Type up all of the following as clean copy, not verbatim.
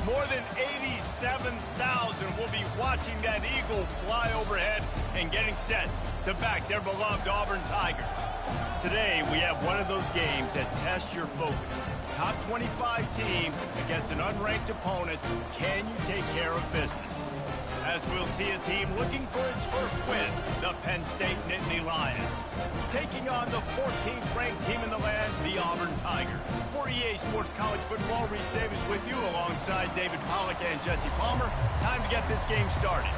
More than 87,000 will be watching that eagle fly overhead and getting set to back their beloved Auburn Tigers. Today, we have one of those games that tests your focus. Top 25 team against an unranked opponent. Can you take care of business? As we'll see a team looking for its first win, the Penn State Nittany Lions, taking on the 14th ranked team in the land, the Auburn Tigers. For EA Sports College Football, Reese Davis with you alongside David Pollack and Jesse Palmer. Time to get this game started.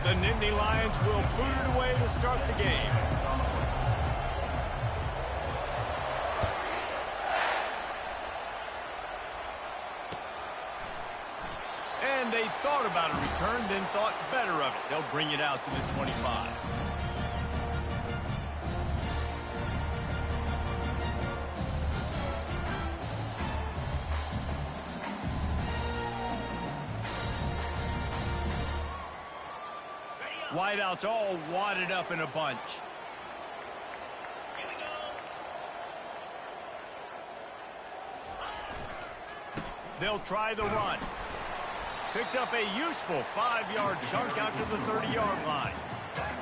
The Nittany Lions will boot it away to start the game. And they thought about a return, then thought better of it. They'll bring it out to the 25. Wideouts all wadded up in a bunch. They'll try the run. Picks up a useful 5-yard chunk out to the 30-yard line.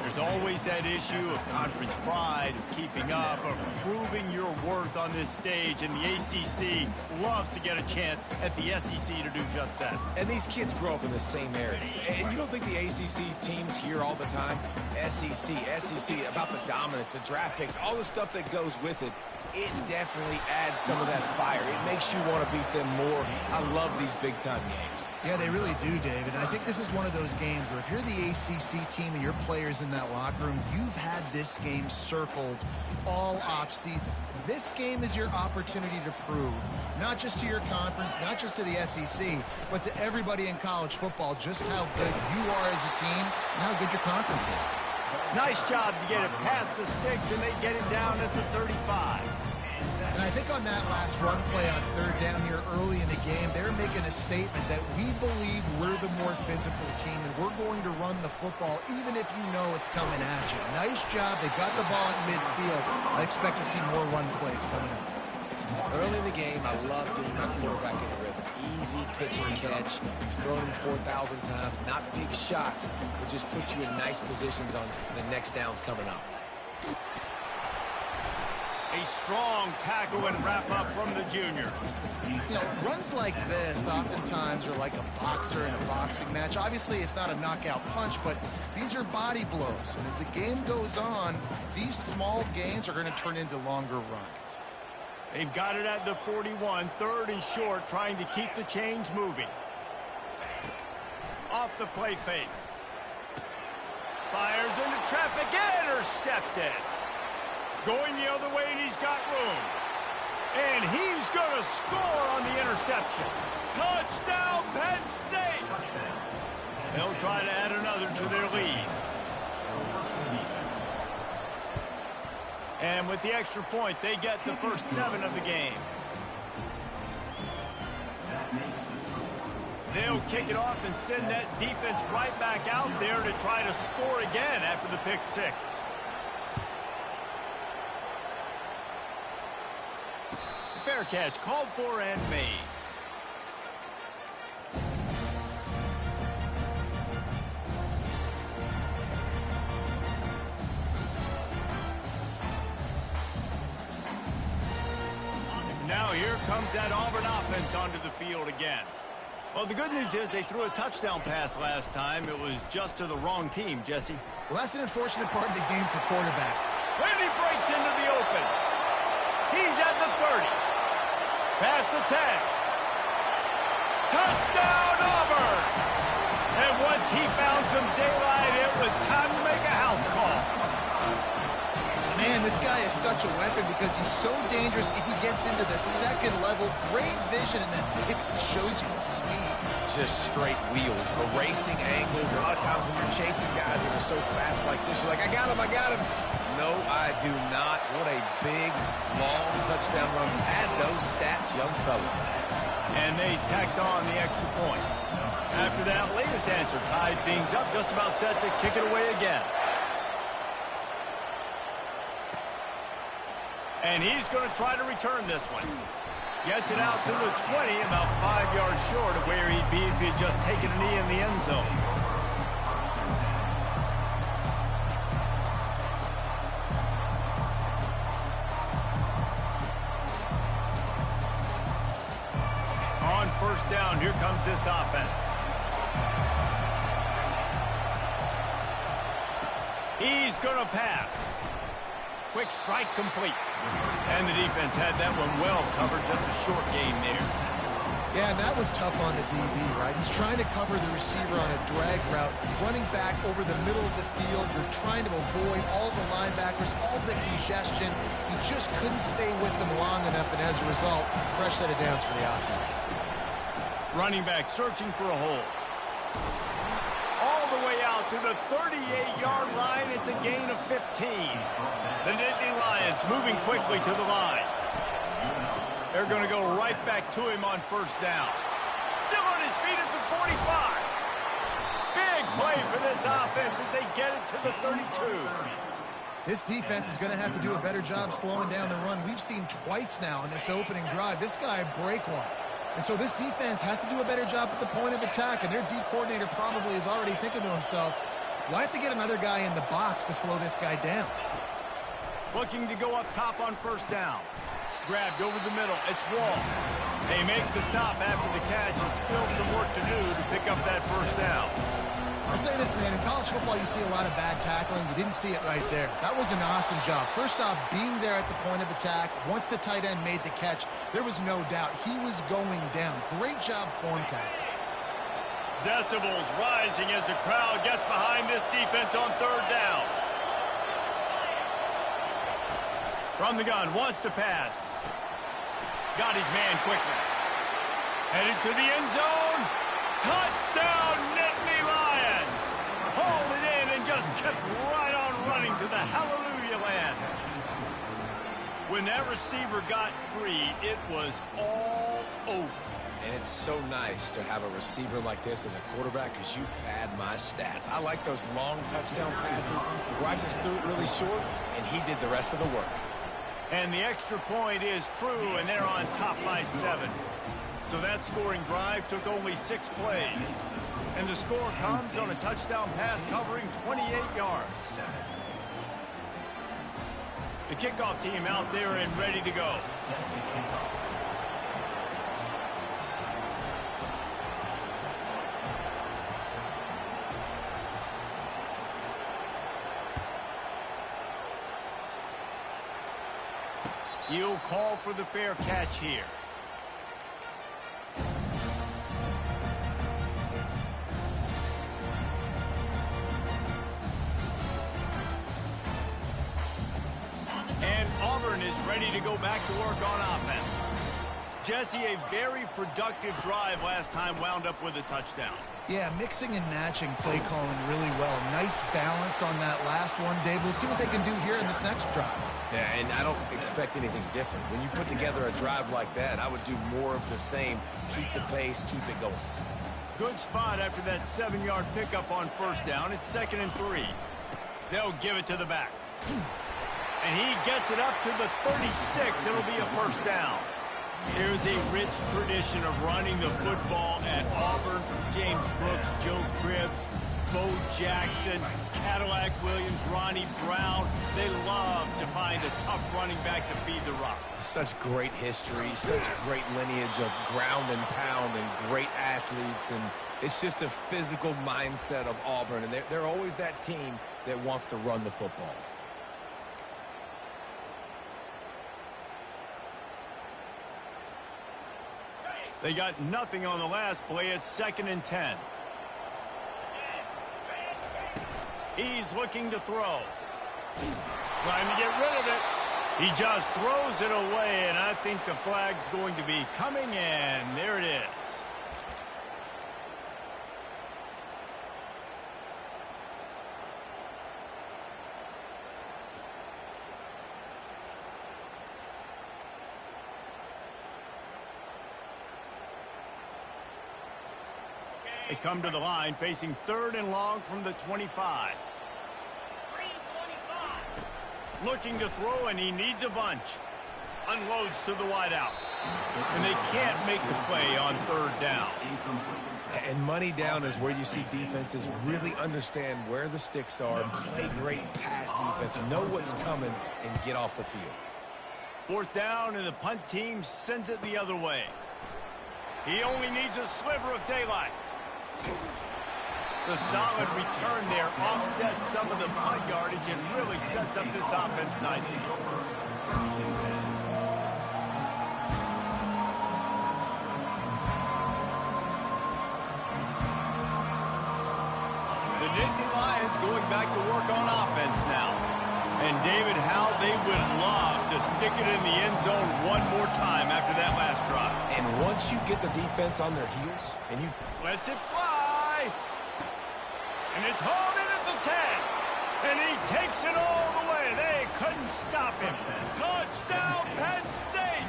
There's always that issue of conference pride, of keeping up, of proving your worth on this stage, and the ACC loves to get a chance at the SEC to do just that. And these kids grow up in the same area. And you don't think the ACC teams hear all the time? SEC, about the dominance, the draft picks, all the stuff that goes with it. It definitely adds some of that fire. It makes you want to beat them more. I love these big-time games. Yeah, they really do, David. I think this is one of those games where if you're the ACC team and your players in that locker room, you've had this game circled all offseason. This game is your opportunity to prove, not just to your conference, not just to the SEC, but to everybody in college football, just how good you are as a team and how good your conference is. Nice job to get it past the sticks, and they get it down at the 35. And I think on that last run play on third down here early in the game, they're making a statement that we believe we're the more physical team and we're going to run the football even if you know it's coming at you. Nice job. They got the ball at midfield. I expect to see more run plays coming up. Early in the game, I love getting my quarterback in rhythm. Easy pitch and catch. You've thrown him 4,000 times. Not big shots, but just put you in nice positions on the next downs coming up. A strong tackle and wrap-up from the junior. You know, runs like this oftentimes are like a boxer in a boxing match. Obviously, it's not a knockout punch, but these are body blows. And as the game goes on, these small gains are going to turn into longer runs. They've got it at the 41, third and short, trying to keep the chains moving. Off the play fake. Fires into traffic, intercepted. Going the other way, and he's got room. And he's going to score on the interception. Touchdown, Penn State! They'll try to add another to their lead. And with the extra point, they get the first 7 of the game. They'll kick it off and send that defense right back out there to try to score again after the pick 6. Fair catch called for and made. Now here comes that Auburn offense onto the field again. Well, the good news is they threw a touchdown pass last time. It was just to the wrong team, Jesse. Well, that's an unfortunate part of the game for quarterbacks. When he breaks into the open, he's at the 30. Past the 10. Touchdown, Auburn! And once he found some daylight, it was time to make a house call. Man, this guy is such a weapon because he's so dangerous if he gets into the second level. Great vision, and then it shows you the speed. Just straight wheels, erasing angles. A lot of times when you're chasing guys that are so fast like this, you're like, I got him, I got him. No, I do not. What a big, long touchdown run. Add those stats, young fella. And they tacked on the extra point. After that latest answer tied things up, just about set to kick it away again. And he's going to try to return this one. Gets it out to the 20, about 5 yards short of where he'd be if he had just taken a knee in the end zone. On first down, here comes this offense. He's going to pass. Quick strike complete. And the defense had that one well covered, just a short game there. Yeah, and that was tough on the DB, right? He's trying to cover the receiver on a drag route, running back over the middle of the field. You're trying to avoid all the linebackers, all the congestion. He just couldn't stay with them long enough, and as a result, fresh set of downs for the offense. Running back searching for a hole. All the way out to the 38-yard line. It's a gain of 15. The Nittany Lions moving quickly to the line. They're going to go right back to him on first down. Still on his feet at the 45. Big play for this offense as they get it to the 32. This defense is going to have to do a better job slowing down the run. We've seen twice now in this opening drive. This guy break one. And so this defense has to do a better job at the point of attack, and their D coordinator probably is already thinking to himself, do I have to get another guy in the box to slow this guy down? Looking to go up top on first down. Grabbed over the middle. It's Wall. They make the stop after the catch, and still some work to do to pick up that first down. I say this, man, in college football you see a lot of bad tackling. You didn't see it right there. That was an awesome job. First off, being there at the point of attack. Once the tight end made the catch, there was no doubt he was going down. Great job form tackle. Decibels rising as the crowd gets behind this defense on third down. From the gun, wants to pass. Got his man quickly. Headed to the end zone. Touchdown, Nittany Lions! Hauled it in and just kept right on running to the hallelujah land. When that receiver got free, it was all over. And it's so nice to have a receiver like this as a quarterback because you pad my stats. I like those long touchdown passes where I just threw it really short, and he did the rest of the work. And the extra point is true, and they're on top by 7. So that scoring drive took only 6 plays. And the score comes on a touchdown pass covering 28 yards. The kickoff team out there and ready to go. He'll call for the fair catch here. And Auburn is ready to go back to work on offense. Jesse, a very productive drive last time wound up with a touchdown. Yeah, mixing and matching play calling really well. Nice balance on that last one, Dave. Let's see what they can do here in this next drive. Yeah, and I don't expect anything different. When you put together a drive like that, I would do more of the same. Keep the pace, keep it going. Good spot after that 7-yard pickup on first down. It's 2nd and 3. They'll give it to the back. And he gets it up to the 36. It'll be a first down. There's a rich tradition of running the football at Auburn from James Brooks, Joe Cribbs, Bo Jackson, Cadillac Williams, Ronnie Brown. They love to find a tough running back to feed the rock. Such great history, such a great lineage of ground and pound and great athletes. And it's just a physical mindset of Auburn. And they're always that team that wants to run the football. They got nothing on the last play. It's 2nd and 10. He's looking to throw. Trying to get rid of it. He just throws it away, and I think the flag's going to be coming in. There it is. They come to the line facing 3rd and long from the 25. Looking to throw, and he needs a bunch. unloads to the wideout. And they can't make the play on third down. And money down is where you see defenses really understand where the sticks are, play great pass defense, know what's coming, and get off the field. Fourth down, and the punt team sends it the other way. He only needs a sliver of daylight. The solid return there offsets some of the punt yardage and really sets up this offense nicely. The Nittany Lions going back to work on offense now. And David, how they would love to stick it in the end zone one more time after that last drive. And once you get the defense on their heels, and you lets it fly. And it's hauled in at the 10. And he takes it all the way. They couldn't stop him. Touchdown, Penn State.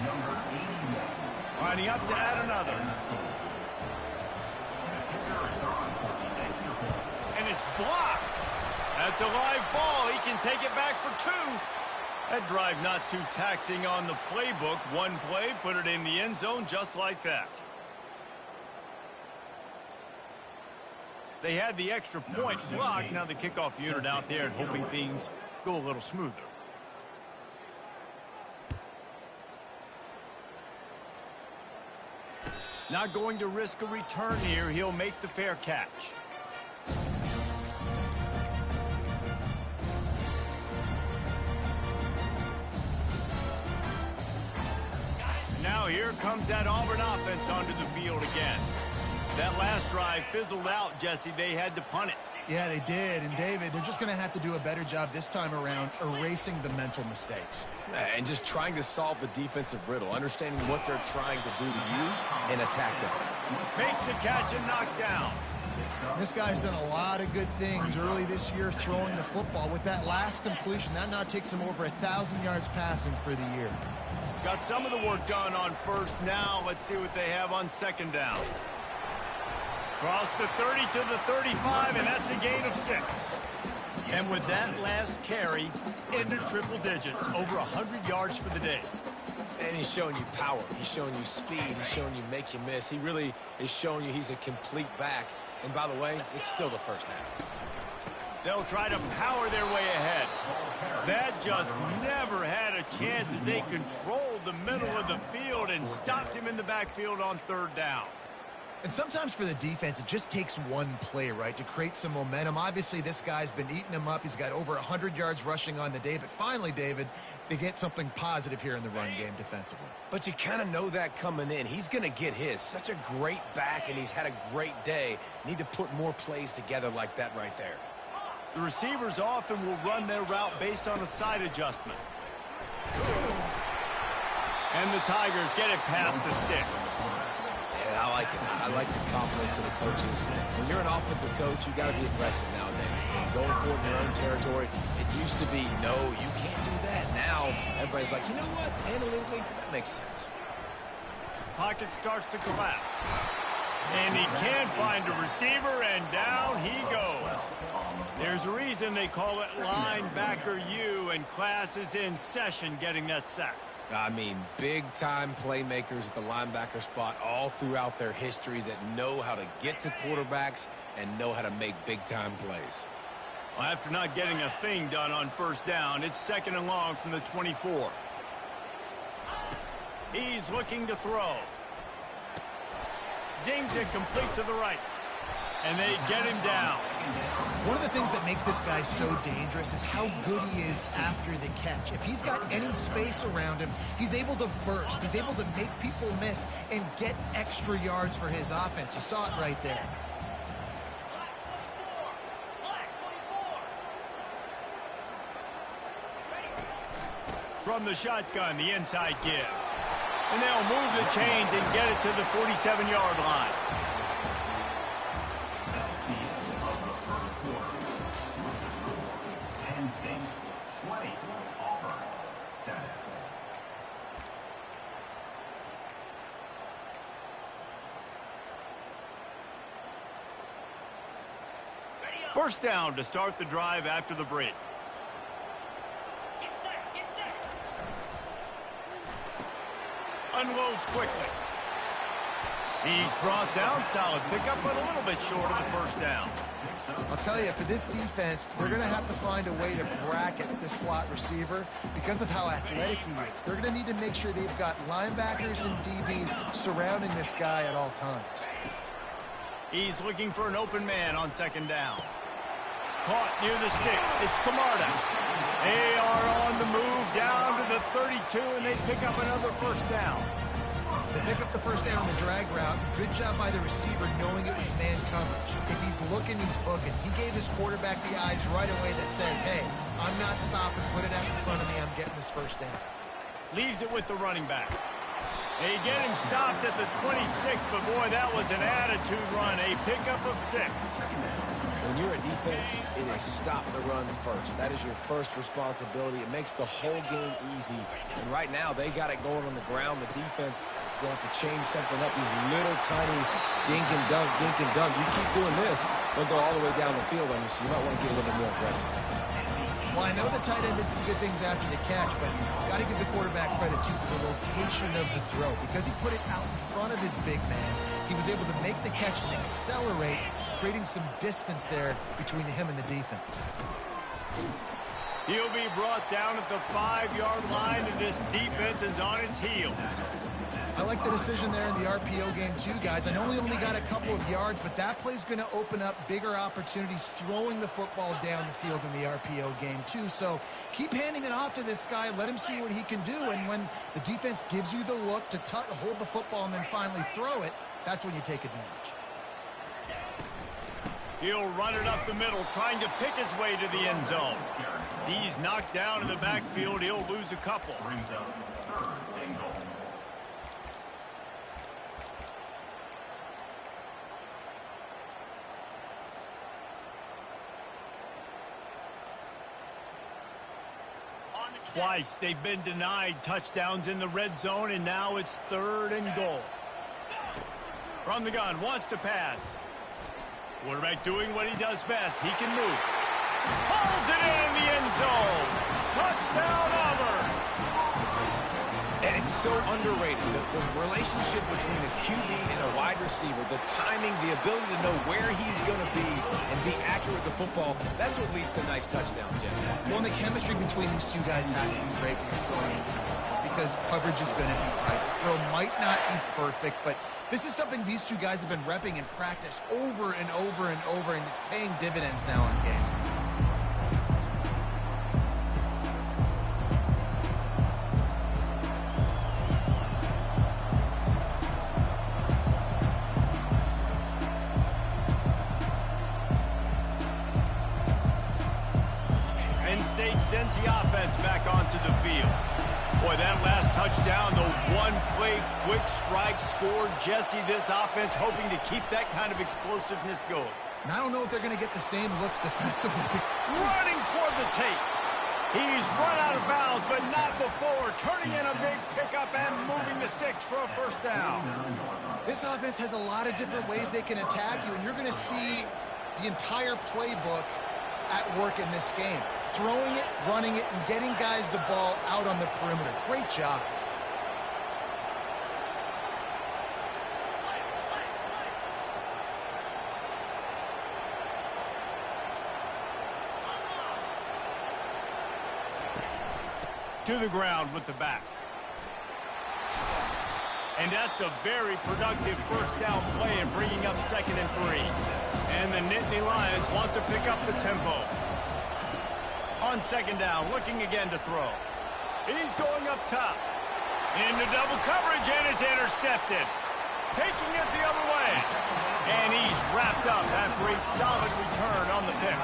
Lining up to add another. And it's blocked. That's a live ball. He can take it back for 2. That drive not too taxing on the playbook. One play, put it in the end zone just like that. They had the extra point blocked. Now the kickoff unit out there and hoping things go a little smoother. Not going to risk a return here. He'll make the fair catch. Now here comes that Auburn offense onto the field again. That last drive fizzled out, Jesse. They had to punt it. Yeah, they did. And, David, they're just going to have to do a better job this time around erasing the mental mistakes. and just trying to solve the defensive riddle, understanding what they're trying to do to you and attack them. Makes the catch and knocked down. This guy's done a lot of good things early this year throwing the football. With that last completion, that now takes him over 1,000 yards passing for the year. Got some of the work done on first. Now let's see what they have on second down. Cross the 30 to the 35, and that's a gain of 6. And with that last carry, into triple digits, over 100 yards for the day. And he's showing you power. He's showing you speed. He's showing you make you miss. He really is showing you he's a complete back. And by the way, it's still the first half. They'll try to power their way ahead. That just never had a chance as they controlled the middle of the field and stopped him in the backfield on third down. And sometimes for the defense, it just takes one play, right, to create some momentum. Obviously, this guy's been eating him up. He's got over 100 yards rushing on the day. But finally, David, they get something positive here in the run game defensively. But you kind of know that coming in. He's going to get his. Such a great back, and he's had a great day. Need to put more plays together like that right there. The receivers often will run their route based on a side adjustment. And the Tigers get it past the sticks. I like it. I like the confidence of the coaches. When you're an offensive coach, you got to be aggressive nowadays. And going for it in your own territory, it used to be, no, you can't do that. Now, everybody's like, you know what? Analytically, that makes sense. Pocket starts to collapse. And he can find a receiver, and down he goes. There's a reason they call it linebacker U, and class is in session getting that sack. I mean, big-time playmakers at the linebacker spot all throughout their history that know how to get to quarterbacks and know how to make big-time plays. Well, after not getting a thing done on first down, it's second and long from the 24. He's looking to throw. Zings it complete to the right. And they get him down. One of the things that makes this guy so dangerous is how good he is after the catch. If he's got any space around him, he's able to burst. He's able to make people miss and get extra yards for his offense. You saw it right there. From the shotgun, the inside give. And they'll move the chains and get it to the 47-yard line. First down to start the drive after the break. Unloads quickly. He's brought down. Solid pickup, but a little bit short of the first down. I'll tell you, for this defense, they're going to have to find a way to bracket this slot receiver because of how athletic he is. They're going to need to make sure they've got linebackers and DBs surrounding this guy at all times. He's looking for an open man on second down. Caught near the sticks. It's Camarda. They are on the move down to the 32, and they pick up another first down. They pick up the first down on the drag route. Good job by the receiver knowing it was man coverage. If he's looking, he's booking. He gave his quarterback the eyes right away that says, hey, I'm not stopping. Put it out in front of me. I'm getting this first down. Leaves it with the running back. They get him stopped at the 26, but boy, that was an attitude run. A pickup of 6. When you're a defense, it is stop the run first. That is your first responsibility. It makes the whole game easy. And right now, they got it going on the ground. The defense is going to have to change something up. These little tiny dink and dunk, dink and dunk. You keep doing this, they'll go all the way down the field on you, so you might want to get a little bit more aggressive. Well, I know the tight end did some good things after the catch, but you got to give the quarterback credit, too, for the location of the throw. Because he put it out in front of his big man, he was able to make the catch and accelerate, creating some distance there between him and the defense. He'll be brought down at the 5-yard line, and this defense is on its heels. I like the decision there in the RPO game too, guys. I know we only got a couple of yards, but that play's going to open up bigger opportunities throwing the football down the field in the RPO game too. So keep handing it off to this guy. Let him see what he can do. And when the defense gives you the look to hold the football and then finally throw it, that's when you take advantage. He'll run it up the middle, trying to pick his way to the end zone. He's knocked down in the backfield. He'll lose a couple. Twice they've been denied touchdowns in the red zone, and now it's 3rd and goal. From the gun, wants to pass. Quarterback doing what he does best. He can move. Pulls it in the end zone. Touchdown, Auburn. And it's so underrated. The relationship between a QB and a wide receiver, the timing, the ability to know where he's going to be and be accurate with the football, that's what leads to nice touchdowns, Jesse. Well, and the chemistry between these two guys has to be great when you're throwing because coverage is going to be tight. The throw might not be perfect, but this is something these two guys have been repping in practice over and over and over, and it's paying dividends now in game. State sends the offense back onto the field. Boy, that last touchdown, the one-play quick strike scored. Jesse, this offense hoping to keep that kind of explosiveness going. And I don't know if they're going to get the same looks defensively. Running toward the tape. He's run out of bounds, but not before. Turning in a big pickup and moving the sticks for a first down. This offense has a lot of different ways they can attack you, and you're going to see the entire playbook at work in this game. Throwing it, running it, and getting guys the ball out on the perimeter. Great job. To the ground with the back. And that's a very productive first down play and bringing up 2nd and 3. And the Nittany Lions want to pick up the tempo. On 2nd down, looking again to throw. He's going up top. Into double coverage, and it's intercepted. Taking it the other way. And he's wrapped up after a solid return on the pick.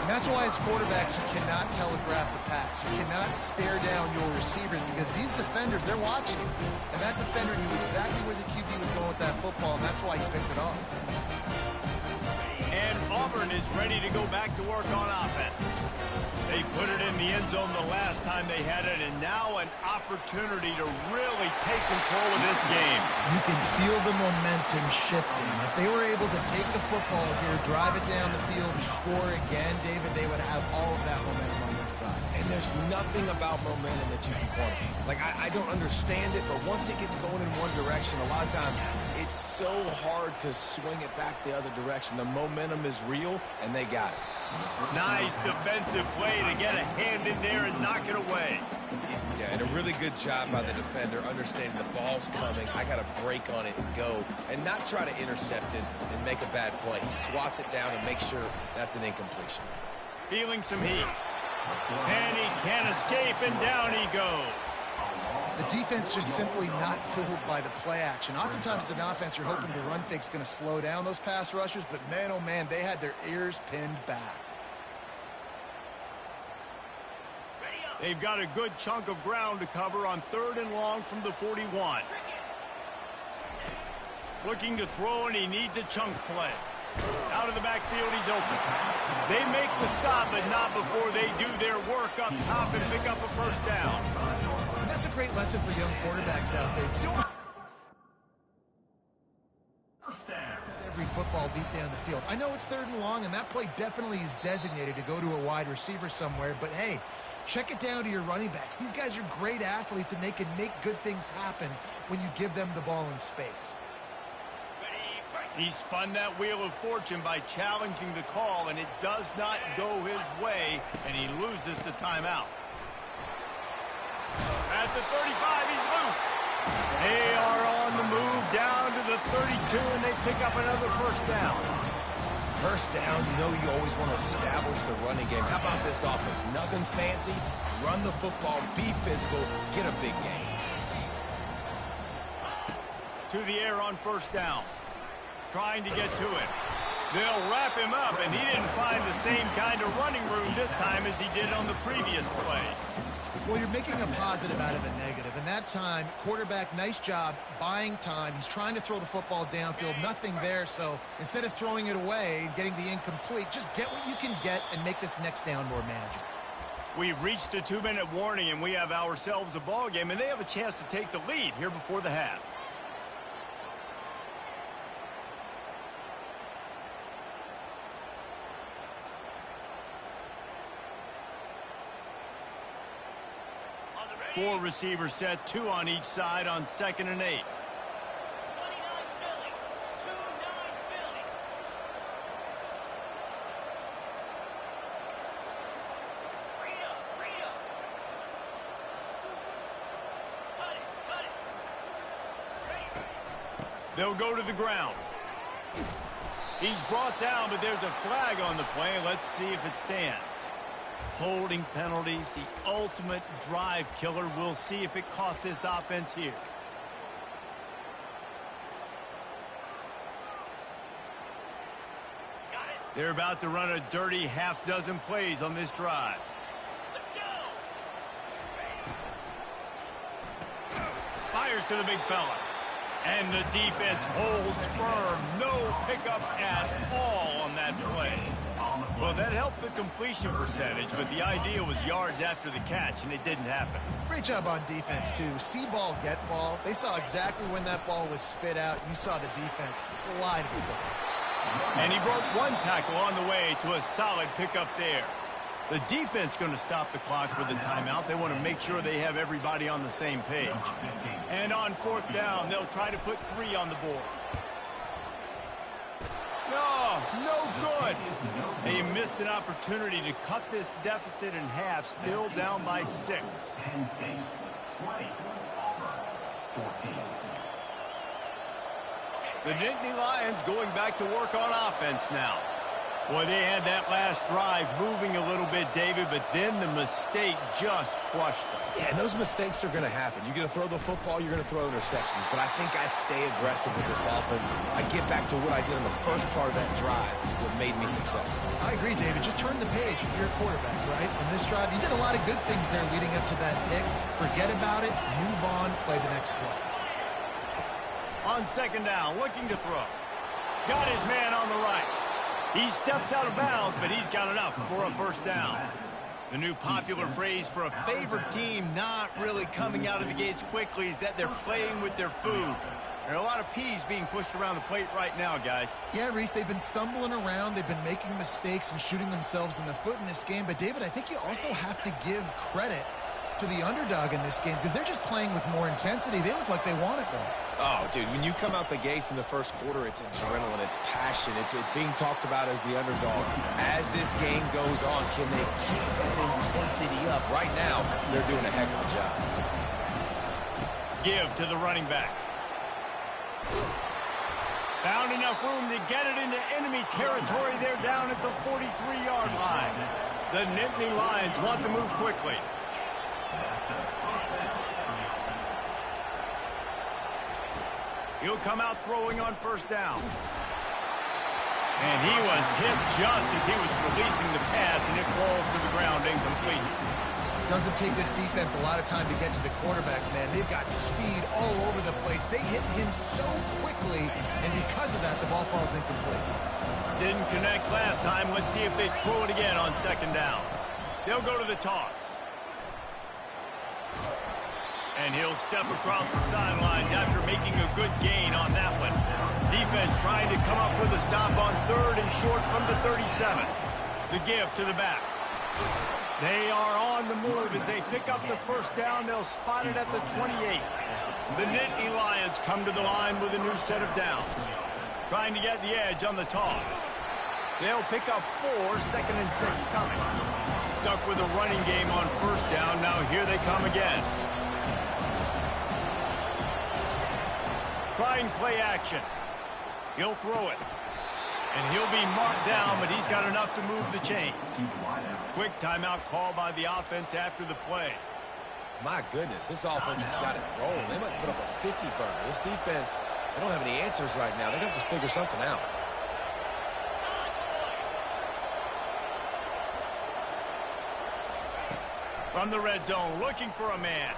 And that's why as quarterbacks, you cannot telegraph the pass. You cannot stare down your receivers because these defenders, they're watching you. And that defender knew exactly where the QB was going with that football, and that's why he picked it off. And Auburn is ready to go back to work on offense. They put it in the end zone the last time they had it, and now an opportunity to really take control of this game. You can feel the momentum shifting. If they were able to take the football here, drive it down the field, and score again, David, they would have all of that momentum on their side. And there's nothing about momentum that you can quantify. Like, I don't understand it, but once it gets going in one direction, a lot of times it's so hard to swing it back the other direction. The momentum is real, and they got it. Nice defensive play to get a hand in there and knock it away. Yeah, and a really good job by the defender, understanding the ball's coming. I got to break on it and go, and not try to intercept it and make a bad play. He swats it down and makes sure that's an incompletion. Feeling some heat. And he can't escape, and down he goes. The defense just simply not fooled by the play action. Oftentimes as an offense, you're hoping the run fake's going to slow down those pass rushers, but man, oh man, they had their ears pinned back. They've got a good chunk of ground to cover on 3rd and long from the 41. Looking to throw, and he needs a chunk play. Out of the backfield, he's open. They make the stop, but not before they do their work up top and pick up a first down. And that's a great lesson for young quarterbacks out there. You don't every football deep down the field. I know it's 3rd and long, and that play definitely is designated to go to a wide receiver somewhere, but hey, check it down to your running backs. These guys are great athletes, and they can make good things happen when you give them the ball in space. He spun that wheel of fortune by challenging the call, and it does not go his way, and he loses the timeout. At the 35, he's loose. They are on the move down to the 32, and they pick up another first down. First down, you know you always want to establish the running game. How about this offense? Nothing fancy. Run the football, be physical, get a big gain. To the air on first down. Trying to get to him. They'll wrap him up, and he didn't find the same kind of running room this time as he did on the previous play. Well, you're making a positive out of a negative, and that time, quarterback, nice job buying time. He's trying to throw the football downfield, nothing there, so instead of throwing it away and getting the incomplete, just get what you can get and make this next down more manageable. We've reached the 2-minute warning, and we have ourselves a ball game, and they have a chance to take the lead here before the half. Four receivers set, 2 on each side on 2nd and 8. They'll go to the ground. He's brought down, but there's a flag on the play. Let's see if it stands. Holding penalties, the ultimate drive killer. We'll see if it costs this offense here. They're about to run a dirty half-dozen plays on this drive. Let's go! Fires to the big fella. And the defense holds firm. No pickup at all on that play. Well, that helped the completion percentage, but the idea was yards after the catch, and it didn't happen. Great job on defense, too. See ball, get ball. They saw exactly when that ball was spit out. You saw the defense fly to the football. And he broke one tackle on the way to a solid pickup there. The defense going to stop the clock with a timeout. They want to make sure they have everybody on the same page. And on 4th down, they'll try to put 3 on the board. No good. They missed an opportunity to cut this deficit in half, still down by 6. The Nittany Lions going back to work on offense now. Boy, they had that last drive moving a little bit, David, but then the mistake just crushed them. Yeah, and those mistakes are going to happen. You're going to throw the football, you're going to throw interceptions. But I think I stay aggressive with this offense. I get back to what I did in the first part of that drive that made me successful. I agree, David. Just turn the page if you're a quarterback, right? On this drive, you did a lot of good things there leading up to that pick. Forget about it, move on, play the next play. On 2nd down, looking to throw. Got his man on the right. He steps out of bounds, but he's got enough for a first down. The new popular phrase for a favorite team not really coming out of the gates quickly is that they're playing with their food. There are a lot of P's being pushed around the plate right now, guys. Yeah, Reese, they've been stumbling around. They've been making mistakes and shooting themselves in the foot in this game. But, David, I think you also have to give credit to the underdog in this game because they're just playing with more intensity. They look like they want it more. Oh, dude, when you come out the gates in the first quarter, it's adrenaline, it's passion, it's being talked about as the underdog. As this game goes on, can they keep that intensity up? Right now, they're doing a heck of a job. Give to the running back. Found enough room to get it into enemy territory. They're down at the 43-yard line. The Nittany Lions want to move quickly. He'll come out throwing on first down. And he was hit just as he was releasing the pass, and it falls to the ground incomplete. Doesn't take this defense a lot of time to get to the quarterback, man. They've got speed all over the place. They hit him so quickly, and because of that, the ball falls incomplete. Didn't connect last time. Let's see if they throw it again on second down. They'll go to the toss. And he'll step across the sidelines after making a good gain on that one. Defense trying to come up with a stop on third and short from the 37. The give to the back. They are on the move as they pick up the first down. They'll spot it at the 28. The Nittany Lions come to the line with a new set of downs. Trying to get the edge on the toss. They'll pick up 4, second and 6 coming. Stuck with a running game on first down. Now here they come again. Trying play action. He'll throw it. And he'll be marked down, but he's got enough to move the chains. Quick timeout call by the offense after the play. My goodness, this offense has got it rolling. They might put up a 50-burger. This defense, they don't have any answers right now. They're going to have to figure something out. From the red zone, looking for a man.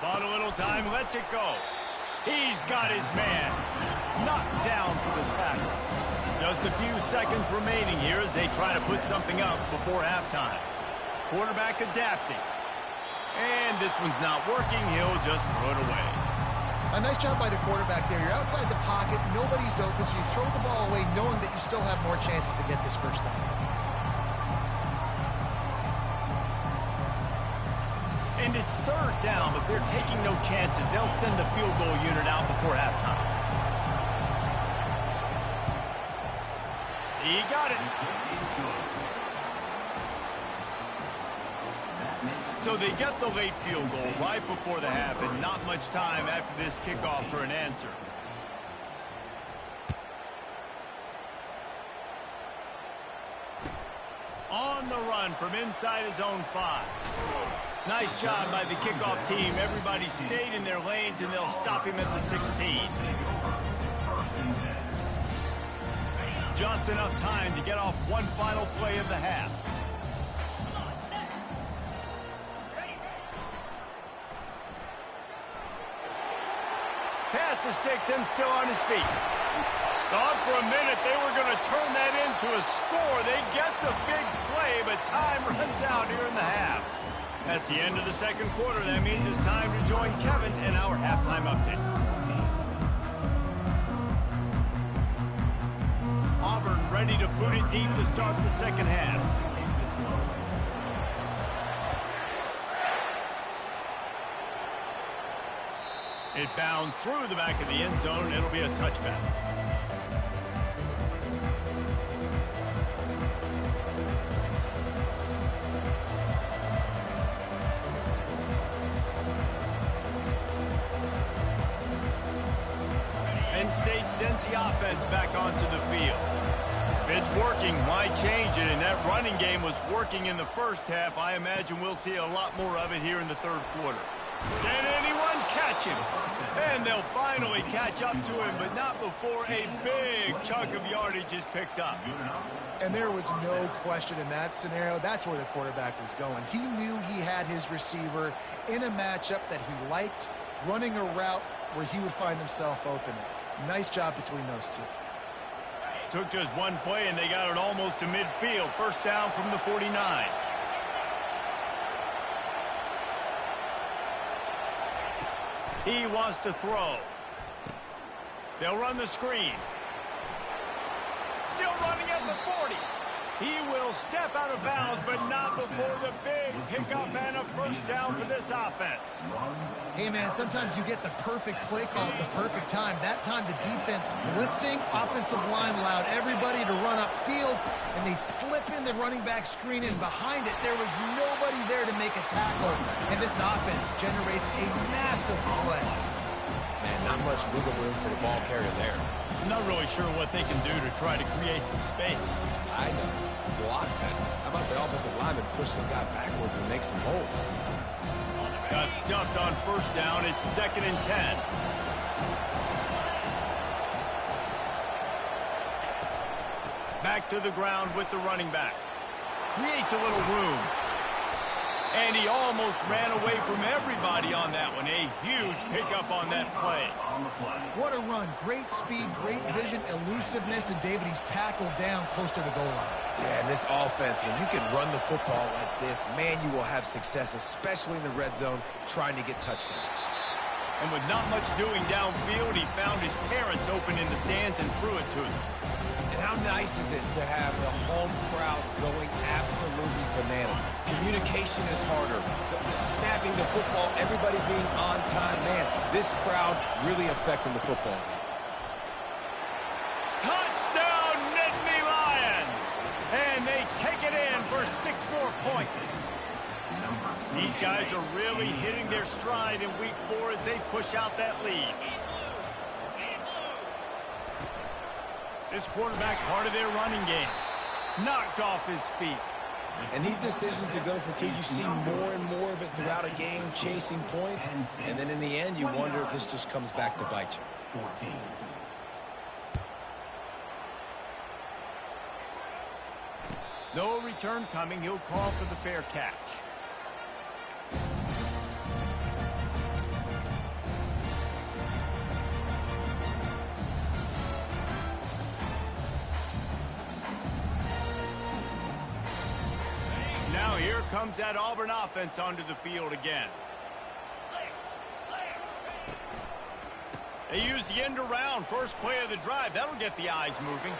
Bought a little time, lets it go. He's got his man. Knocked down for the tackle. Just a few seconds remaining here as they try to put something up before halftime. Quarterback adapting. And this one's not working. He'll just throw it away. A nice job by the quarterback there. You're outside the pocket. Nobody's open, so you throw the ball away knowing that you still have more chances to get this first down. And it's third down, but they're taking no chances. They'll send the field goal unit out before halftime. He got it. So they get the late field goal right before the half, and not much time after this kickoff for an answer. On the run from inside his own 5. Nice job by the kickoff team. Everybody stayed in their lanes, and they'll stop him at the 16. Just enough time to get off one final play of the half. Pass the sticks and still on his feet. Thought for a minute they were going to turn that into a score. They get the big play, but time runs out here in the half. That's the end of the second quarter. That means it's time to join Kevin in our halftime update. Auburn ready to boot it deep to start the second half. It bounds through the back of the end zone, and it'll be a touchback. Penn State sends the offense back onto the field. If it's working, why change it? And that running game was working in the first half. I imagine we'll see a lot more of it here in the third quarter. Can anyone catch him? And they'll finally catch up to him, but not before a big chunk of yardage is picked up. And there was no question in that scenario. That's where the quarterback was going. He knew he had his receiver in a matchup that he liked, running a route where he would find himself open. Nice job between those two. Took just one play, and they got it almost to midfield. First down from the 49. He wants to throw. They'll run the screen. Still running at the 40. He will step out of bounds, but not before the big pickup and a first down for this offense. Hey, man, sometimes you get the perfect play call at the perfect time. That time the defense blitzing, offensive line allowed everybody to run upfield, and they slip in the running back screen, and behind it, there was nobody there to make a tackle, and this offense generates a massive play. Man, not much wiggle room for the ball carrier there. I'm not really sure what they can do to try to create some space. I know. Block that. How about the offensive lineman push some guy backwards and make some holes? Got stuffed on first down. It's 2nd and 10. Back to the ground with the running back. Creates a little room. And he almost ran away from everybody on that one. A huge pickup on that play. What a run. Great speed, great vision, elusiveness, and David, he's tackled down close to the goal line. Yeah, and this offense, when you can run the football like this, man, you will have success, especially in the red zone, trying to get touchdowns. And with not much doing downfield, he found his parents open in the stands and threw it to them. And how nice is it to have the home crowd going absolutely bananas? Communication is harder. The snapping the football, everybody being on time. Man, this crowd really affecting the football game. Touchdown, Nittany Lions! And they take it in for 6 more points. These guys are really hitting their stride in week 4 as they push out that lead. This quarterback, part of their running game, knocked off his feet. And these decisions to go for 2, you see more and more of it throughout a game, chasing points. And then in the end, you wonder if this just comes back to bite you. No return coming. He'll call for the fair catch. Now here comes that Auburn offense onto the field again. They use the end around, first play of the drive. That'll get the eyes moving.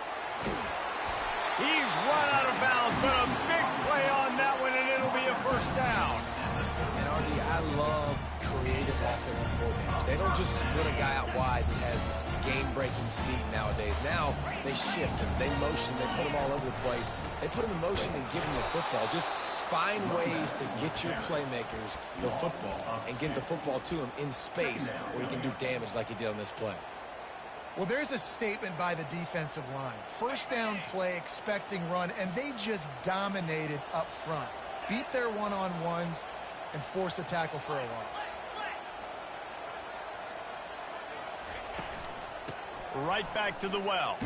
He's run out of bounds, but a big play on that one, and it'll be a first down. And, RD, I love creative offensive coordinators. They don't just split a guy out wide that has game-breaking speed nowadays. Now they shift him, they motion, they put him all over the place. They put him in motion and give him the football. Just find ways to get your playmakers the football and get the football to him in space where he can do damage like he did on this play. Well, there's a statement by the defensive line. First down play, expecting run, and they just dominated up front. Beat their one-on-ones and forced a tackle for a loss. Right back to the well.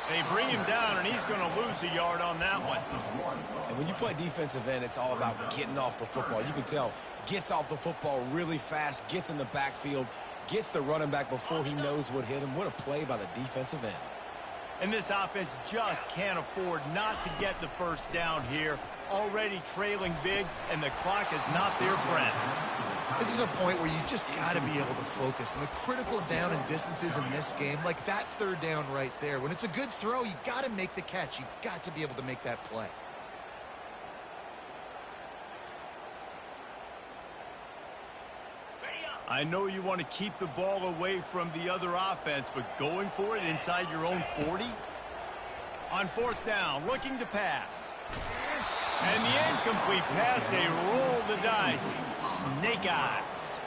They bring him down, and he's going to lose a yard on that one. And when you play defensive end, it's all about getting off the football. You can tell, gets off the football really fast, gets in the backfield, gets the running back before he knows what hit him. What a play by the defensive end. And this offense just can't afford not to get the first down here. Already trailing big, and the clock is not their friend. This is a point where you just got to be able to focus. And the critical down and distances in this game, like that third down right there, when it's a good throw, you got to make the catch. You got to be able to make that play. I know you want to keep the ball away from the other offense, but going for it inside your own 40? On fourth down, looking to pass. And the incomplete pass, they roll the dice. Snake eyes.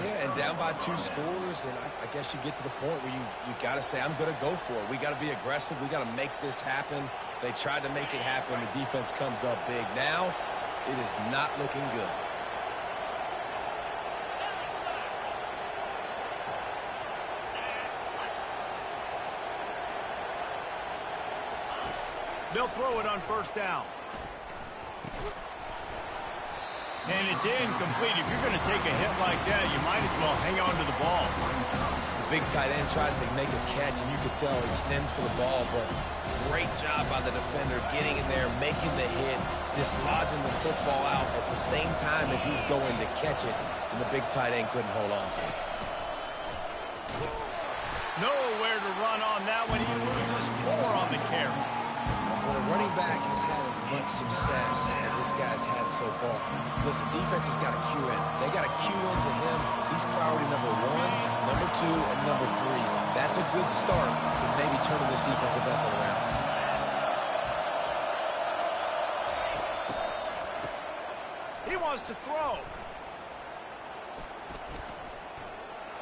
Yeah, and down by 2 scores, and I guess you get to the point where you got to say, I'm going to go for it. We got to be aggressive. We got to make this happen. They tried to make it happen. The defense comes up big. Now, it is not looking good. They'll throw it on first down. And it's incomplete. If you're going to take a hit like that, you might as well hang on to the ball. The big tight end tries to make a catch, and you could tell he extends for the ball, but great job by the defender getting in there, making the hit, dislodging the football out at the same time as he's going to catch it, and the big tight end couldn't hold on to it. Nowhere to run on that one. He loses 4 on the carry. When a running back has had as much success as this guy's had so far, listen, defense has got to cue in. They got to cue in to him. He's priority number 1, number 2, and number 3. That's a good start to maybe turning this defensive effort around. He wants to throw.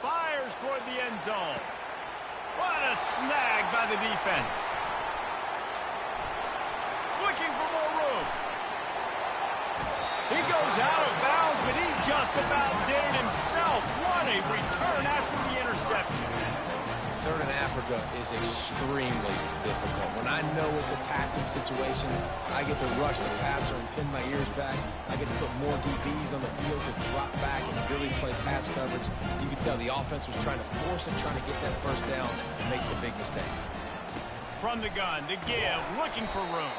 Fires toward the end zone. What a snag by the defense. Looking for more room. He goes out of bounds, but he just about did it himself. What a return after the interception. Third in Africa is extremely difficult. When I know it's a passing situation, I get to rush the passer and pin my ears back. I get to put more DBs on the field to drop back and really play pass coverage. You can tell the offense was trying to force it, trying to get that first down, and makes the big mistake. From the gun, the give, looking for room.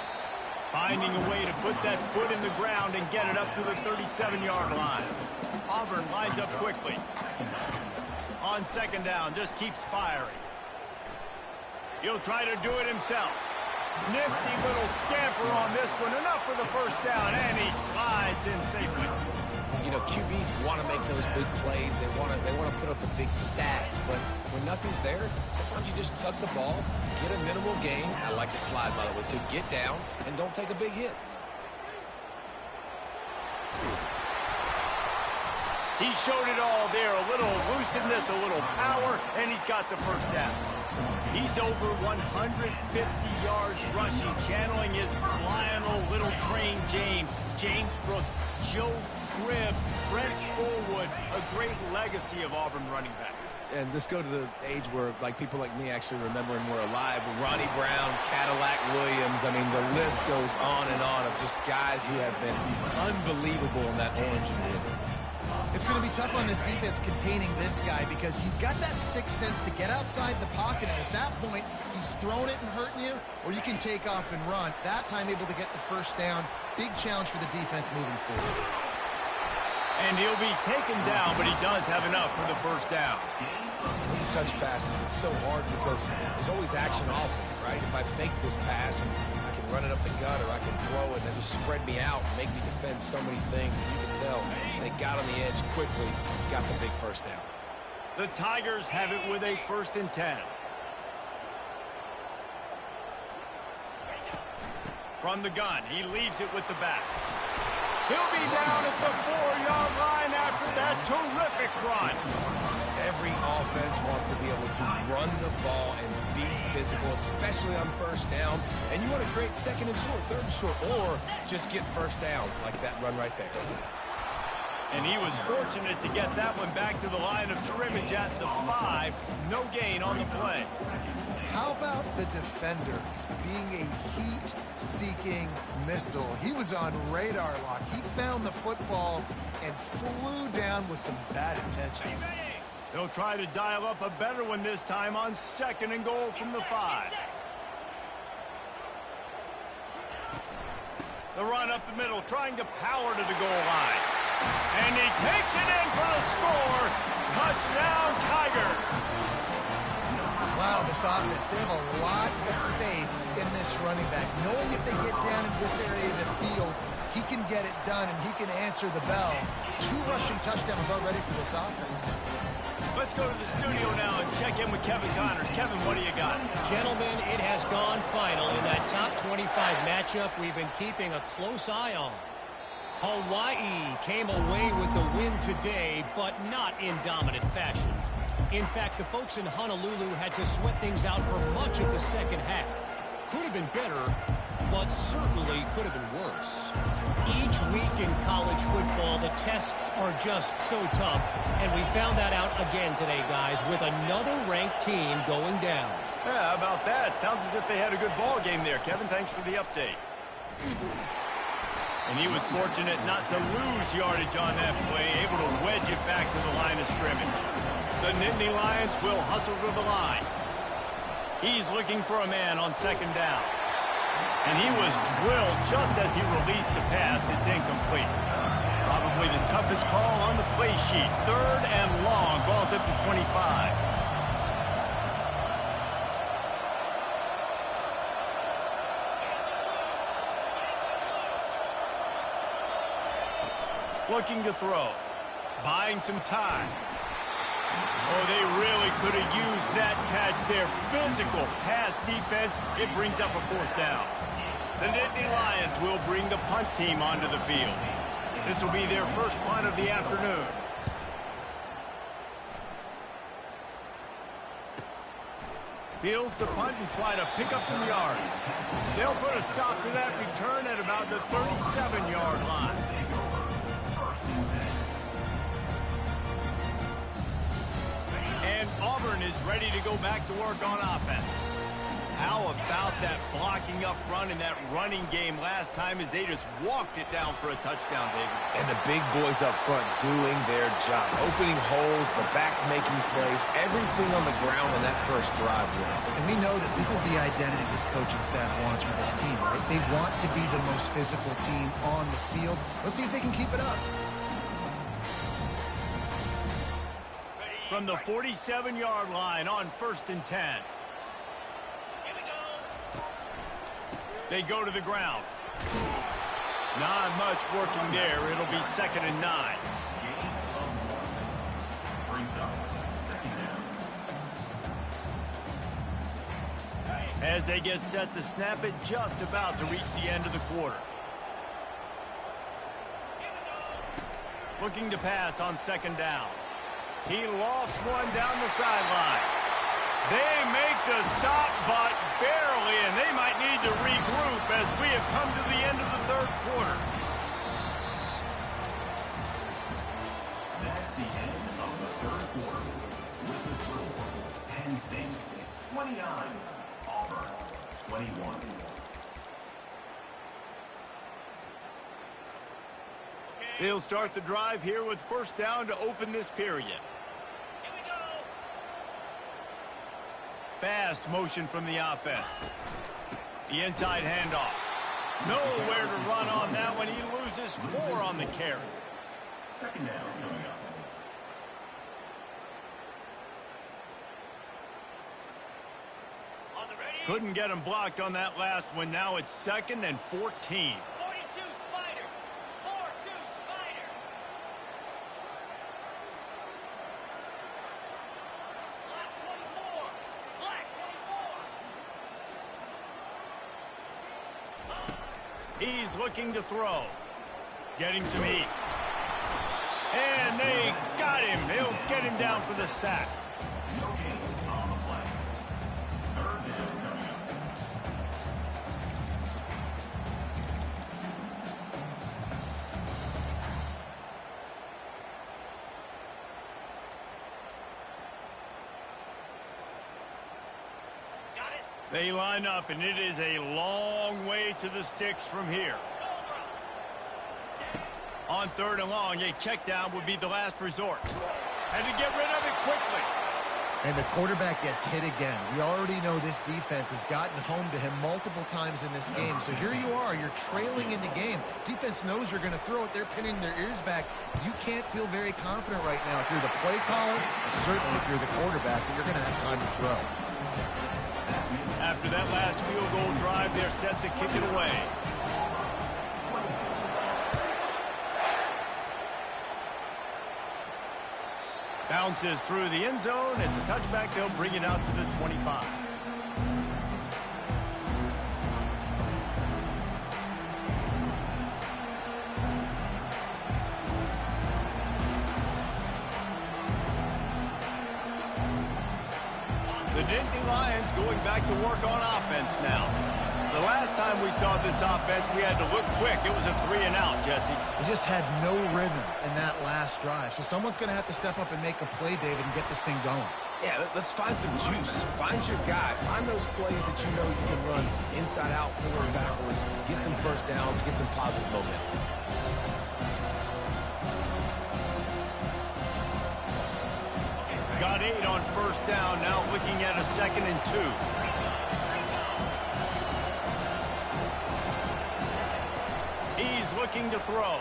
Finding a way to put that foot in the ground and get it up to the 37-yard line. Auburn lines up quickly. On second down, just keeps firing. He'll try to do it himself. Nifty little scamper on this one. Enough for the first down, and he slides in safely. You know, QBs want to make those big plays. They want to put up the big stats. But when nothing's there, sometimes you just tuck the ball, get a minimal gain. I like the slide, by the way, to get down and don't take a big hit. He showed it all there. A little elusiveness, a little power, and he's got the first down. He's over 150 yards rushing, channeling his Lionel Little Train James, James Brooks, Joe Cribbs, Brent Fullwood, a great legacy of Auburn running backs. And let's go to the age where, like, people like me actually remember and were alive. Ronnie Brown, Cadillac Williams. I mean, the list goes on and on of just guys who have been unbelievable in that orange and blue. It's going to be tough on this defense containing this guy because he's got that sixth sense to get outside the pocket, and at that point, he's throwing it and hurting you, or you can take off and run. That time able to get the first down. Big challenge for the defense moving forward. And he'll be taken down, but he does have enough for the first down. These touch passes, it's so hard because there's always action off of it, right? If I fake this pass, and I can run it up the gut, or I can throw it and just spread me out and make me defend so many things. You can tell they got on the edge quickly, got the big first down. The Tigers have it with a 1st and 10. From the gun, he leaves it with the back. He'll be down at the 4-yard line after that terrific run. Every offense wants to be able to run the ball and be physical, especially on first down. And you want to create 2nd and short, 3rd and short, or just get first downs like that run right there. And he was fortunate to get that one back to the line of scrimmage at the 5. No gain on the play. How about the defender being a heat-seeking missile? He was on radar lock. He found the football and flew down with some bad intentions. They'll try to dial up a better one this time on 2nd and goal from the 5. The run up the middle, trying to power to the goal line. And he takes it in for the score. Touchdown, Tiger. Wow, this offense, they have a lot of faith in this running back. Knowing if they get down in this area of the field, he can get it done and he can answer the bell. 2 rushing touchdowns already for this offense. Let's go to the studio now and check in with Kevin Connors. Kevin, what do you got? Gentlemen, it has gone final in that top 25 matchup we've been keeping a close eye on. Hawaii came away with the win today, but not in dominant fashion. In fact, the folks in Honolulu had to sweat things out for much of the second half. Could have been better, but certainly could have been worse. Each week in college football, the tests are just so tough, and we found that out again today, guys, with another ranked team going down. Yeah, how about that? Sounds as if they had a good ball game there. Kevin, thanks for the update. And he was fortunate not to lose yardage on that play, able to wedge it back to the line of scrimmage. The Nittany Lions will hustle to the line. He's looking for a man on 2nd down. And he was drilled just as he released the pass. It's incomplete. Probably the toughest call on the play sheet. 3rd and long. Ball's at the 25. Looking to throw. Buying some time. Oh, they really could have used that catch there. Physical pass defense. It brings up a fourth down. The Nittany Lions will bring the punt team onto the field. This will be their first punt of the afternoon. Fields the punt and try to pick up some yards. They'll put a stop to that return at about the 37-yard line. And Auburn is ready to go back to work on offense. How about that blocking up front in that running game last time as they just walked it down for a touchdown, David? And the big boys up front doing their job. Opening holes, the backs making plays, everything on the ground on that first drive worked. And we know that this is the identity this coaching staff wants for this team, right? They want to be the most physical team on the field. Let's see if they can keep it up. From the 47-yard line on 1st and 10. They go to the ground. Not much working there. It'll be 2nd and 9. As they get set to snap it, just about to reach the end of the quarter. Looking to pass on 2nd down. He lofts one down the sideline. They make the stop, but barely, and they might need to regroup as we have come to the end of the 3rd quarter. That's the end of the 3rd quarter. With the score, Penn State 29, Auburn 21. They'll start the drive here with 1st down to open this period. Fast motion from the offense. The inside handoff. Nowhere to run on that one. He loses 4 on the carry. 2nd down coming up. Couldn't get him blocked on that last one. Now it's 2nd and 14. He's looking to throw. Getting some heat. And they got him. They'll get him down for the sack. No gains on the play. 3rd down coming up. They line up, and it is a long way to the sticks from here. On 3rd and long, a check down would be the last resort. And to get rid of it quickly. And the quarterback gets hit again. We already know this defense has gotten home to him multiple times in this game. So here you are, you're trailing in the game. Defense knows you're going to throw it. They're pinning their ears back. You can't feel very confident right now if you're the play caller, and certainly if you're the quarterback, that you're going to have time to throw. After that last field goal drive, they're set to kick it away. Bounces through the end zone. It's a touchback. They'll bring it out to the 25. The Nittany Lions going back to work on offense now. The last time we saw this offense, we had to look quick. It was a 3-and-out, Jesse. We just had no rhythm in that last drive. So someone's going to have to step up and make a play, David, and get this thing going. Yeah, let's find some juice. Find your guy. Find those plays that you know you can run inside out, forward, backwards. Get some 1st downs. Get some positive momentum. Got 8 on 1st down. Now looking at a 2nd and 2. He's looking to throw.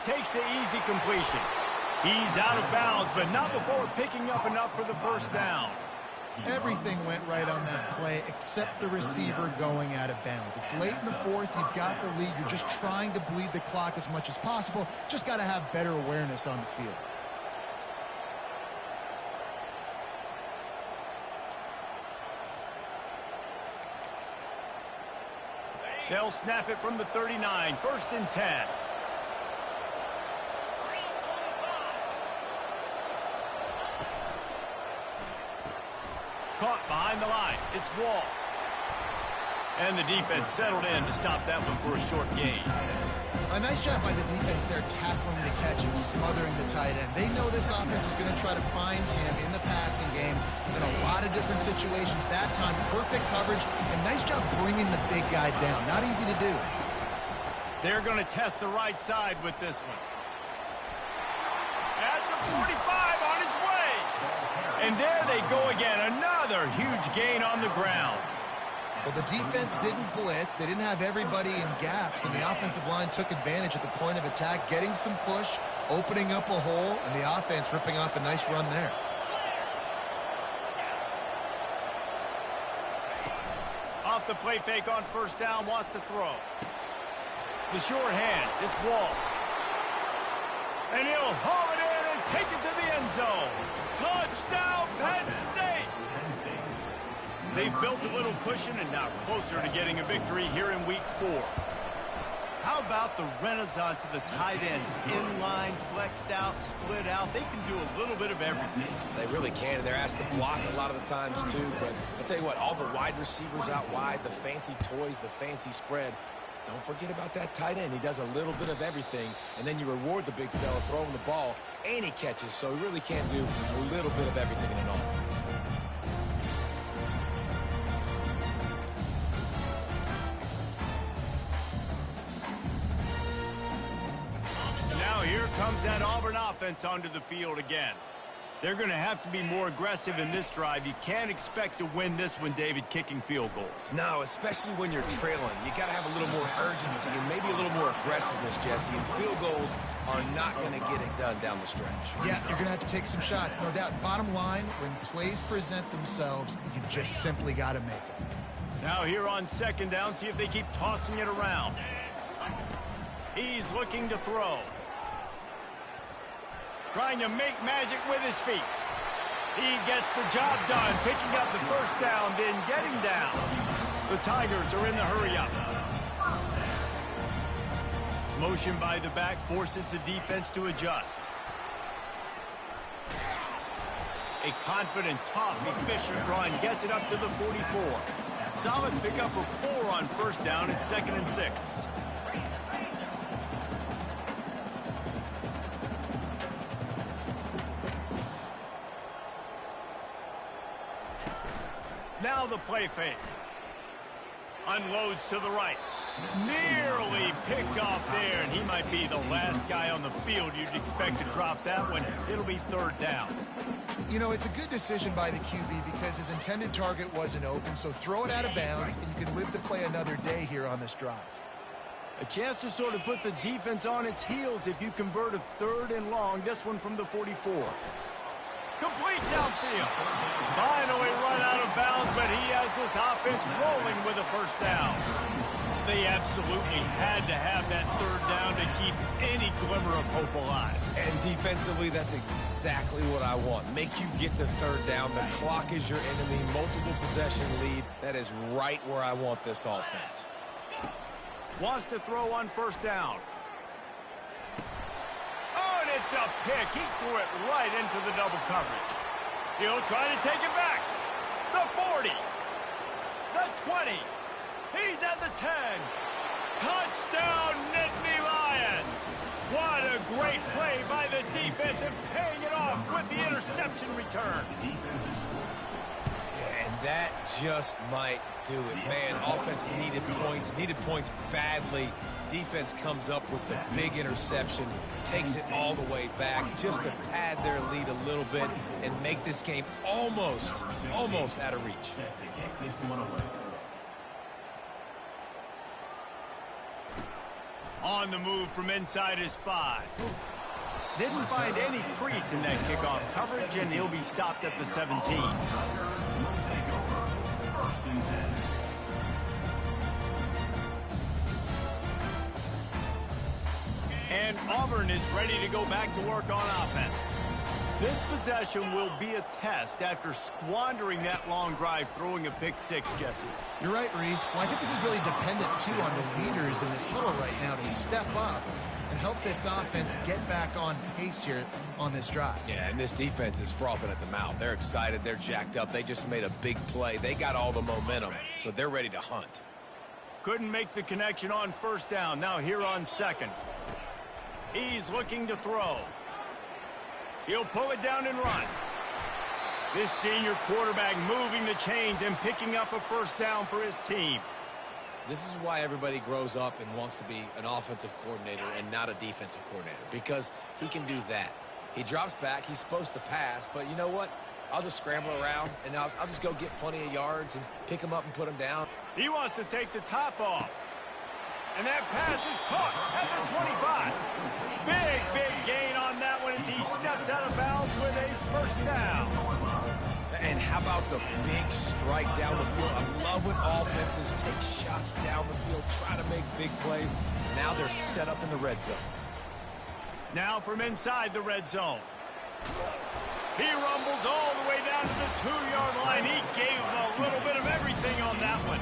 Takes the easy completion. He's out of bounds, but not before picking up enough for the 1st down. Everything went right on that play except the receiver going out of bounds. It's late in the fourth. You've got the lead. You're just trying to bleed the clock as much as possible. Just got to have better awareness on the field. They'll snap it from the 39. 1st and 10. Caught behind the line. It's Wall. And the defense settled in to stop that one for a short gain. A nice job by the defense there, tackling the catch and smothering the tight end. They know this offense is going to try to find him in the passing game in a lot of different situations. That time, perfect coverage, and nice job bringing the big guy down. Not easy to do. They're going to test the right side with this one. At the 45, on his way. And there they go again. Another huge gain on the ground. Well, the defense didn't blitz. They didn't have everybody in gaps, and the offensive line took advantage at the point of attack, getting some push, opening up a hole, and the offense ripping off a nice run there. Off the play fake on 1st down, wants to throw. The sure hands, it's Wall. And he'll haul it in and take it to the end zone. Touchdown, Penn State! They've built a little cushion and now closer to getting a victory here in Week 4. How about the renaissance of the tight ends? Inline, flexed out, split out. They can do a little bit of everything. They really can, and they're asked to block a lot of the times, too. But I'll tell you what, all the wide receivers out wide, the fancy toys, the fancy spread, don't forget about that tight end. He does a little bit of everything, and then you reward the big fella throwing the ball, and he catches. So he really can do a little bit of everything in an offense. Here comes that Auburn offense onto the field again. They're going to have to be more aggressive in this drive. You can't expect to win this one, David, kicking field goals. No, especially when you're trailing. You got to have a little more urgency and maybe a little more aggressiveness, Jesse. And field goals are not going to get it done down the stretch. Yeah, you're going to have to take some shots, no doubt. Bottom line, when plays present themselves, you've just simply got to make them. Now here on 2nd down, see if they keep tossing it around. He's looking to throw. Trying to make magic with his feet. He gets the job done, picking up the 1st down, then getting down. The Tigers are in the hurry-up. Motion by the back forces the defense to adjust. A confident, tough, efficient run gets it up to the 44. Solid pickup of 4 on 1st down and 2nd and 6. Now the play fake. Unloads to the right. Nearly picked off there, and he might be the last guy on the field you'd expect to drop that one. It'll be 3rd down. You know, it's a good decision by the QB because his intended target wasn't open, so throw it out of bounds, and you can live to play another day here on this drive. A chance to sort of put the defense on its heels if you convert a 3rd and long, this one from the 44. Complete downfield. Finally run out of bounds, but he has this offense rolling with a 1st down. They absolutely had to have that 3rd down to keep any glimmer of hope alive. And defensively, that's exactly what I want. Make you get the 3rd down. The clock is your enemy. Multiple possession lead. That is right where I want this offense. Wants to throw on 1st down. Oh, and it's a pick. He threw it right into the double coverage. He'll try to take it back. The 40. The 20. He's at the 10. Touchdown, Nittany Lions. What a great play by the defense and paying it off with the interception return. And that just might do it. Man, offense needed points badly. Defense comes up with the big interception, takes it all the way back just to pad their lead a little bit and make this game almost out of reach. On the move from inside his 5. Didn't find any crease in that kickoff coverage, and he'll be stopped at the 17. And Auburn is ready to go back to work on offense. This possession will be a test after squandering that long drive throwing a pick six, Jesse. You're right, Reese. Well, I think this is really dependent, too, on the leaders in this huddle right now to step up and help this offense get back on pace here on this drive. Yeah, and this defense is frothing at the mouth. They're excited. They're jacked up. They just made a big play. They got all the momentum, so they're ready to hunt. Couldn't make the connection on first down. Now here on second. He's looking to throw. He'll pull it down and run. This senior quarterback moving the chains and picking up a first down for his team. This is why everybody grows up and wants to be an offensive coordinator and not a defensive coordinator, because he can do that. He drops back. He's supposed to pass, but you know what? I'll just scramble around, and I'll just go get plenty of yards and pick him up and put him down. He wants to take the top off. And that pass is caught at the 25. Big gain on that one as he steps out of bounds with a first down. And how about the big strike down the field? I love when offenses take shots down the field, try to make big plays. Now they're set up in the red zone. Now from inside the red zone. He rumbles all the way down to the 2-yard line. He gave a little bit of everything on that one.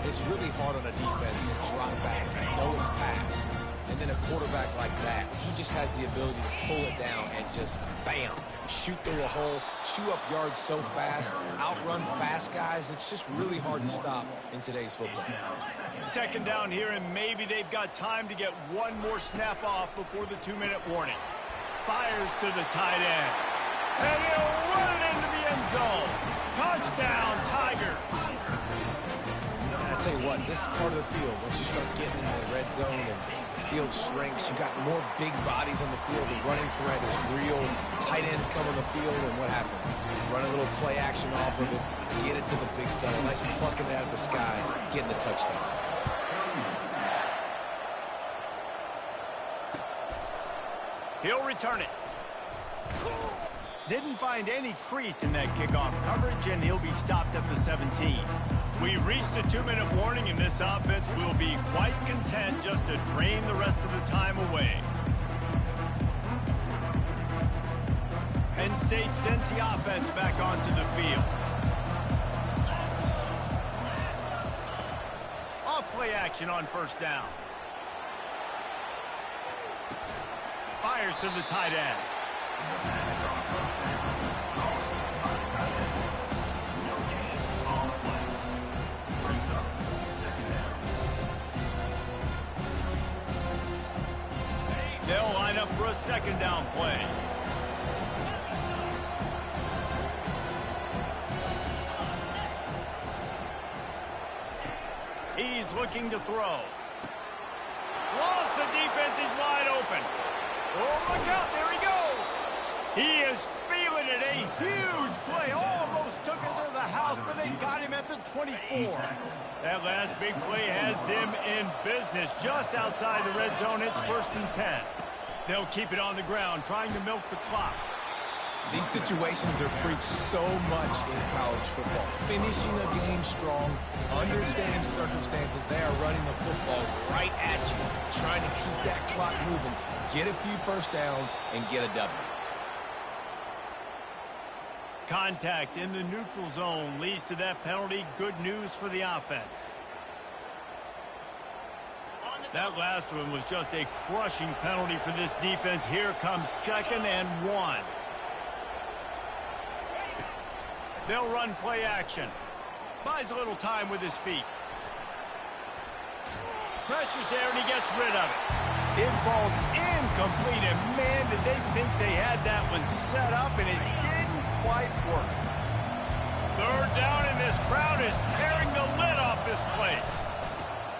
It's really hard on a defense to drop back and know it's pass. And then a quarterback like that, he just has the ability to pull it down and just, bam, shoot through a hole, chew up yards so fast, outrun fast guys. It's just really hard to stop in today's football. Second down here, and maybe they've got time to get one more snap off before the 2-minute warning. Fires to the tight end. And he'll run it into the end zone. Touchdown, Tiger. I tell you what, this is part of the field. Once you start getting in the red zone and the field shrinks, you got more big bodies on the field. The running threat is real. Tight ends come on the field, and what happens? Run a little play action off of it, get it to the big fella. Nice plucking it out of the sky, getting the touchdown. He'll return it. Didn't find any crease in that kickoff coverage, and he'll be stopped at the 17. We've reached the 2-minute warning, and this offense will be quite content just to drain the rest of the time away. Penn State sends the offense back onto the field. Off play action on first down. Fires to the tight end. They'll line up for a second down play. He's looking to throw. Lost the defense, he's wide open. Oh, look out, there he goes. He is feeling it, a huge play. Almost took it to the house, but they got him at the 24. That last big play has them in business just outside the red zone. It's 1st and 10. They'll keep it on the ground, trying to milk the clock. These situations are preached so much in college football. Finishing a game strong, understanding circumstances. They are running the football right at you, trying to keep that clock moving, get a few first downs, and get a W. Contact in the neutral zone leads to that penalty. Good news for the offense. That last one was just a crushing penalty for this defense. Here comes 2nd and 1. They'll run play action. Buys a little time with his feet. Pressure's there, and he gets rid of it. It falls incomplete, and man, did they think they had that one set up, and it didn't quite work. 3rd down, and this crowd is tearing the lid off this place.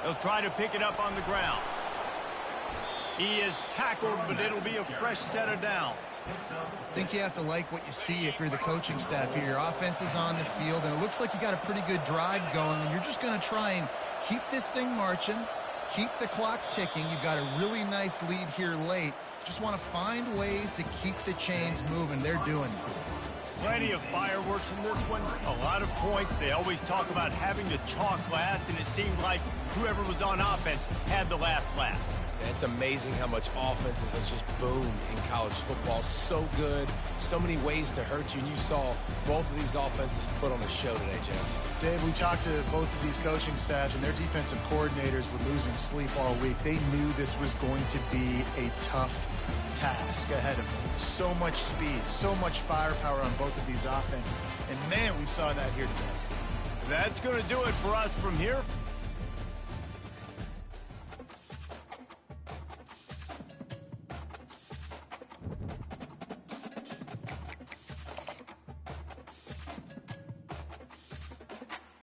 They'll try to pick it up on the ground. He is tackled, but it'll be a fresh set of downs. I think you have to like what you see if you're the coaching staff here. Your offense is on the field, and it looks like you got a pretty good drive going, and you're just going to try and keep this thing marching, keep the clock ticking. You've got a really nice lead here late. Just want to find ways to keep the chains moving. They're doing it. Plenty of fireworks in this one. A lot of points. They always talk about having the chalk last, and it seemed like whoever was on offense had the last laugh. It's amazing how much offenses have just boomed in college football. So good, so many ways to hurt you, and you saw both of these offenses put on a show today, Jess. Dave, we talked to both of these coaching staffs, and their defensive coordinators were losing sleep all week. They knew this was going to be a tough task ahead of them. So much speed, so much firepower on both of these offenses. And, man, we saw that here today. That's going to do it for us from here.